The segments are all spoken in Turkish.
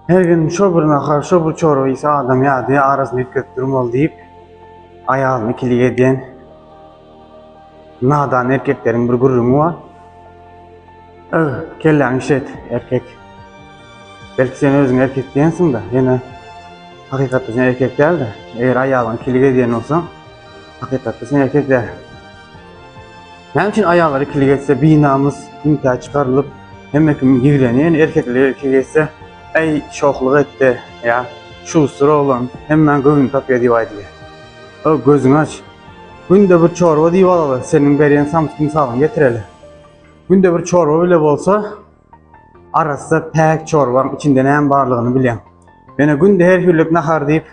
Her gün şu bir nahar, şu bir çorba ise adam ya diye arasını yüklep durmalı deyip ayağını kilik eden nadan erkeklerin bir grubu var. Kellen işet erkek. Belki sen özün erkek diyensin da yine hakikatte sen erkek değil de eğer ayağını kilik eden olsan hakikatte sen erkek değil. Benim için ayağları kilik etse binamız ünite çıkarılıp hem kim girleniyen erkekler kilik etse ey şokluk etti ya şu sıra olan hemen gözün kapıya divay diye. O gözünü aç. Günde bir çorba diye alalı. Senin beriyen samskin sağlam getireli. Günde bir çorba bile olsa arası pek çorbanın içinde neyin varlığını bileyim. Bana günde her hürlük nahar deyip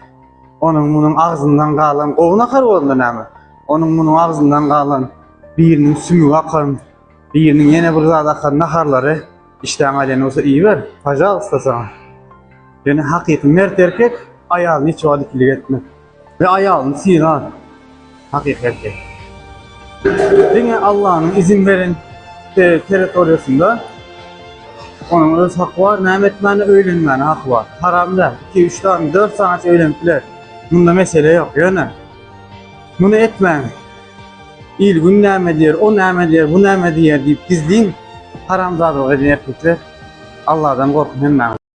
onun bunun ağzından kalan o nahar oldu ne mi? Onun bunun ağzından kalan birinin sümü akan birinin yine bir zat akan naharları işte aleni olsa iyi ver. Pajalsta sana. Yani hakiki mert erkek ayağını hiç vadikilik etme. Ve ayağını sinan. Hakiki erkek. Yine Allah'ın izin veren teritoriyasında onun öz hakkı var, nimetlerine öğlenmene hakkı var. Haramda 2-3 tane 4 saat öğlendiler. Bunda mesele yok yani. Bunu etmeyin. İl gün neme diyor, o neme diyor, bu neme diyor deyip gizleyin. Haramzade eden erkekler Allah'dan korkun hemen.